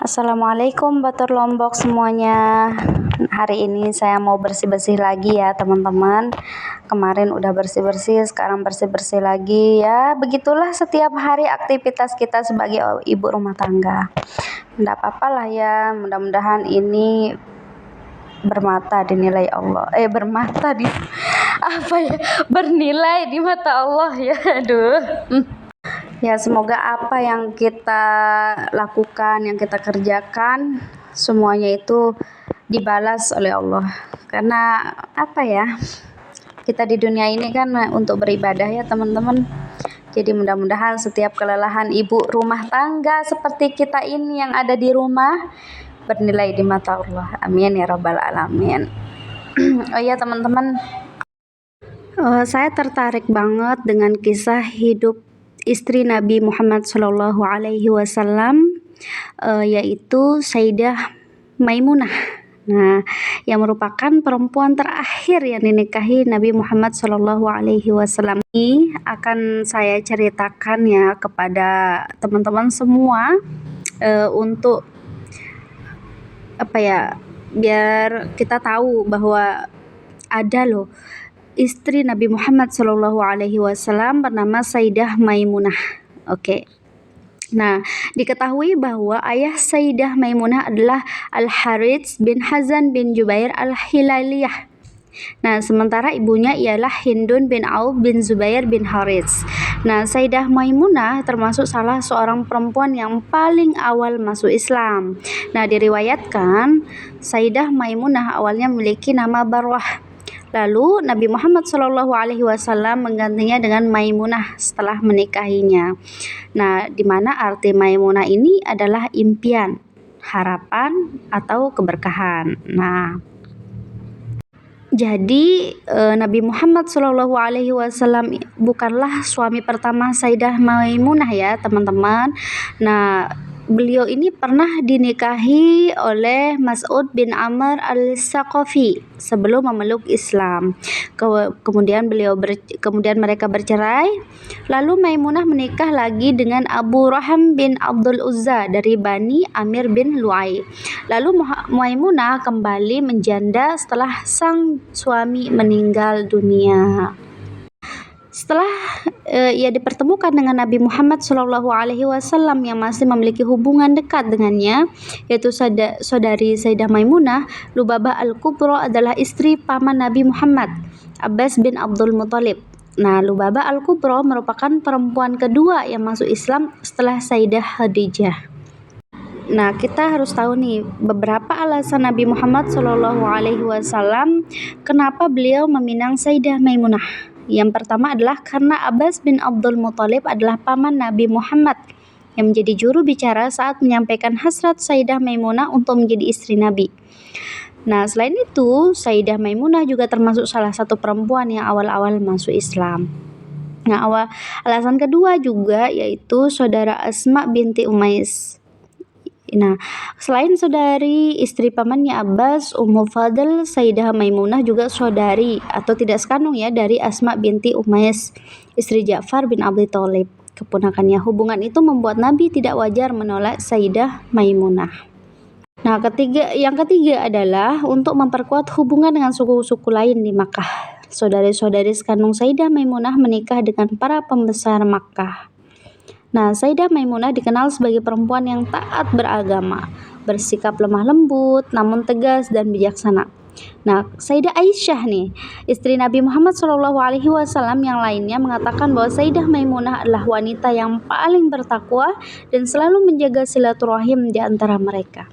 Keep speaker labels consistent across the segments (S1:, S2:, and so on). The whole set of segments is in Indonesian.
S1: Assalamualaikum Batur Lombok semuanya. Hari ini saya mau bersih-bersih lagi ya teman-teman. Kemarin udah bersih-bersih, sekarang bersih-bersih lagi ya. Begitulah setiap hari aktivitas kita sebagai ibu rumah tangga. Tidak apa-apa lah ya, mudah-mudahan ini bermata dinilai Allah. Bermata di apa ya? Bernilai di mata Allah ya. Aduh. Ya, semoga apa yang kita lakukan, yang kita kerjakan, semuanya itu dibalas oleh Allah. Karena apa ya, kita di dunia ini kan untuk beribadah ya teman-teman. Jadi mudah-mudahan setiap kelelahan ibu rumah tangga seperti kita ini yang ada di rumah bernilai di mata Allah. Amin ya rabbal alamin. Oh ya teman-teman, saya tertarik banget dengan kisah hidup istri Nabi Muhammad Shallallahu Alaihi Wasallam, yaitu Sayyidah Maimunah. Nah, yang merupakan perempuan terakhir yang dinikahi Nabi Muhammad Shallallahu Alaihi Wasallam. Ini akan saya ceritakan ya kepada teman-teman semua untuk apa ya, biar kita tahu bahwa ada loh istri Nabi Muhammad Shallallahu Alaihi Wasallam bernama Sayyidah Maimunah. Oke. Nah, diketahui bahwa ayah Sayyidah Maimunah adalah Al-Harits bin Hazan bin Jubair Al-Hilaliyah. Nah, sementara ibunya ialah Hindun bin Auf bin Zubair bin Harits. Nah, Sayyidah Maimunah termasuk salah seorang perempuan yang paling awal masuk Islam. Nah, diriwayatkan Sayyidah Maimunah awalnya memiliki nama Barwah. Lalu Nabi Muhammad Shallallahu Alaihi Wasallam menggantinya dengan Maimunah setelah menikahinya. Nah, di mana arti Maimunah ini adalah impian, harapan atau keberkahan. Nah, jadi Nabi Muhammad Shallallahu Alaihi Wasallam bukanlah suami pertama Sayyidah Maimunah ya teman-teman. Nah, beliau ini pernah dinikahi oleh Mas'ud bin Amr al-Saqafi sebelum memeluk Islam. Kemudian mereka bercerai. Lalu Maimunah menikah lagi dengan Abu Raham bin Abdul Uzza dari Bani Amir bin Lu'ay. Lalu Maimunah kembali menjanda setelah sang suami meninggal dunia. Setelah ia dipertemukan dengan Nabi Muhammad Shallallahu Alaihi Wasallam yang masih memiliki hubungan dekat dengannya, yaitu saudari Sayyidah Maimunah, Lubabah Al-Kubra adalah istri paman Nabi Muhammad, Abbas bin Abdul Muthalib. Nah, Lubabah Al-Kubra merupakan perempuan kedua yang masuk Islam setelah Sayyidah Khadijah. Nah, kita harus tahu nih beberapa alasan Nabi Muhammad Shallallahu Alaihi Wasallam kenapa beliau meminang Sayyidah Maimunah. Yang pertama adalah karena Abbas bin Abdul Muthalib adalah paman Nabi Muhammad yang menjadi juru bicara saat menyampaikan hasrat Sayyidah Maimunah untuk menjadi istri Nabi. Nah, selain itu, Sayyidah Maimunah juga termasuk salah satu perempuan yang awal-awal masuk Islam. Nah, alasan kedua juga yaitu saudara Asma binti Umais. Nah, selain saudari istri pamannya Abbas, Ummu Fadl, Sayyidah Maimunah juga saudari atau tidak sekandung ya dari Asma binti Umais, istri Ja'far bin Abi Thalib, keponakannya. Hubungan itu membuat Nabi tidak wajar menolak Sayyidah Maimunah. Nah, yang ketiga adalah untuk memperkuat hubungan dengan suku-suku lain di Makkah. Saudari-saudari sekandung Sayyidah Maimunah menikah dengan para pembesar Makkah. Nah, Sayyidah Maimunah dikenal sebagai perempuan yang taat beragama, bersikap lemah lembut, namun tegas dan bijaksana. Nah, Sayyidah Aisyah nih, istri Nabi Muhammad Shallallahu Alaihi Wasallam yang lainnya mengatakan bahwa Sayyidah Maimunah adalah wanita yang paling bertakwa dan selalu menjaga silaturahim di antara mereka.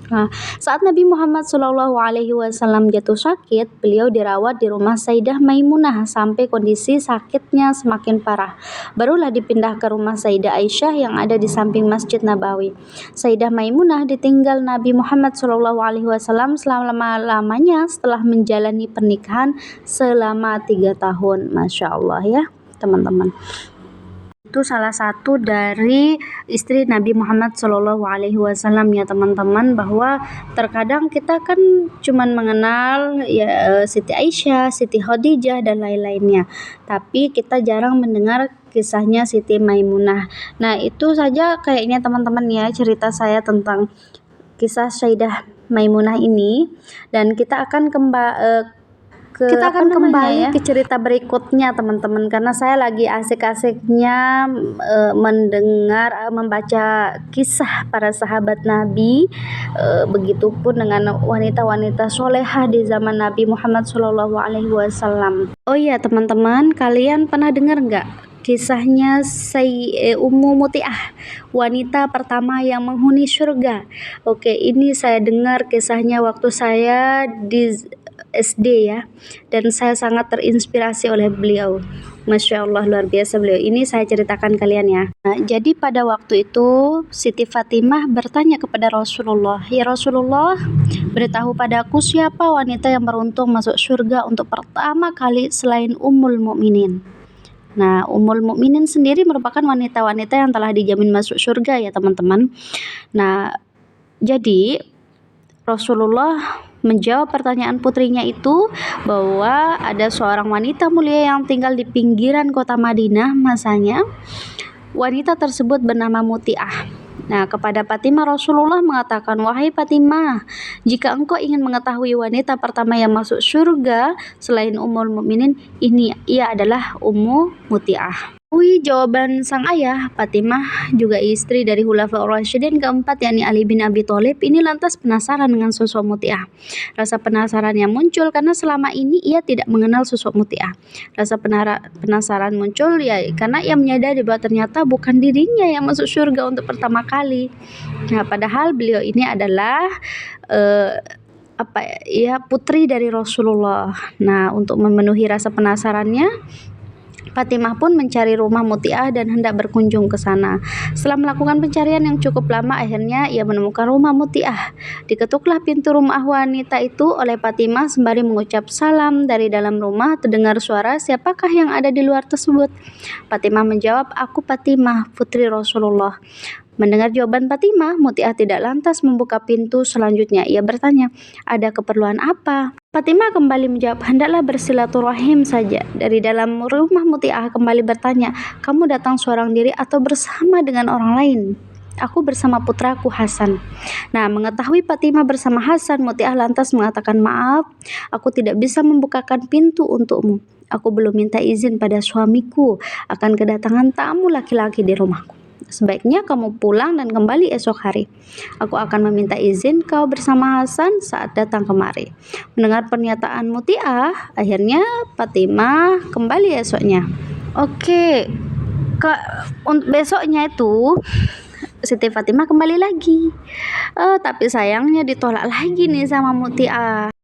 S1: Nah, saat Nabi Muhammad Shallallahu Alaihi Wasallam jatuh sakit, beliau dirawat di rumah Sayyidah Maimunah sampai kondisi sakitnya semakin parah. Barulah dipindah ke rumah Sayyidah Aisyah yang ada di samping Masjid Nabawi. Sayyidah Maimunah ditinggal Nabi Muhammad Shallallahu Alaihi Wasallam selama-lamanya setelah menjalani pernikahan selama 3 tahun. Masya Allah ya teman-teman. Itu salah satu dari istri Nabi Muhammad Shallallahu Alaihi Wasallam ya teman-teman, bahwa terkadang kita kan cuman mengenal ya Siti Aisyah, Siti Khadijah dan lain-lainnya, tapi kita jarang mendengar kisahnya Siti Maimunah. Nah, itu saja kayaknya teman-teman ya cerita saya tentang kisah Sayyidah Maimunah ini, dan kita akan kembali ke cerita berikutnya teman-teman, karena saya lagi asik-asiknya membaca kisah para sahabat Nabi, begitupun dengan wanita-wanita solehah di zaman Nabi Muhammad SAW. Oh iya teman-teman, kalian pernah dengar nggak kisahnya Ummu Muti'ah, wanita pertama yang menghuni surga? Oke, ini saya dengar kisahnya waktu saya di SD ya, dan saya sangat terinspirasi oleh beliau. Masya Allah, luar biasa beliau. Ini saya ceritakan kalian ya. Nah, jadi pada waktu itu Siti Fatimah bertanya kepada Rasulullah, "Ya Rasulullah, beritahu padaku siapa wanita yang beruntung masuk surga untuk pertama kali selain Ummul Mukminin." Nah, Ummul Mukminin sendiri merupakan wanita-wanita yang telah dijamin masuk surga ya teman-teman. Nah, jadi Rasulullah menjawab pertanyaan putrinya itu bahwa ada seorang wanita mulia yang tinggal di pinggiran kota Madinah masanya. Wanita tersebut bernama Muti'ah. Nah, kepada Fatimah Rasulullah mengatakan, "Wahai Fatimah, jika engkau ingin mengetahui wanita pertama yang masuk surga selain Ummul Mukminin, ia adalah Ummu Muti'ah." Jawaban sang ayah, Fatimah juga istri dari Khulafaur Rasyidin keempat yakni Ali bin Abi Thalib, ini lantas penasaran dengan sosok Muti'ah. Rasa penasarannya muncul karena selama ini ia tidak mengenal sosok Muti'ah. Rasa penasaran muncul ya karena ia menyadari bahwa ternyata bukan dirinya yang masuk surga untuk pertama kali. Nah, padahal beliau ini adalah putri dari Rasulullah. Nah, untuk memenuhi rasa penasarannya, Fatimah pun mencari rumah Muti'ah dan hendak berkunjung ke sana. Setelah melakukan pencarian yang cukup lama, akhirnya ia menemukan rumah Muti'ah. Diketuklah pintu rumah wanita itu oleh Fatimah sembari mengucap salam. Dari dalam rumah terdengar suara, "Siapakah yang ada di luar tersebut?" Fatimah menjawab, "Aku Fatimah, putri Rasulullah." Mendengar jawaban Fatimah, Muti'ah tidak lantas membuka pintu selanjutnya. Ia bertanya, "Ada keperluan apa?" Fatimah kembali menjawab, "Hendaklah bersilaturahim saja." Dari dalam rumah Muti'ah kembali bertanya, "Kamu datang seorang diri atau bersama dengan orang lain?" "Aku bersama putraku Hasan." Nah, mengetahui Fatimah bersama Hasan, Muti'ah lantas mengatakan, "Maaf, aku tidak bisa membukakan pintu untukmu. Aku belum minta izin pada suamiku akan kedatangan tamu laki-laki di rumahku. Sebaiknya kamu pulang dan kembali esok hari. Aku akan meminta izin kau bersama Hasan saat datang kemari." Mendengar pernyataan Muti'ah, akhirnya Fatimah kembali esoknya. Oke, besoknya itu Siti Fatimah kembali lagi. Tapi sayangnya ditolak lagi nih sama Muti'ah.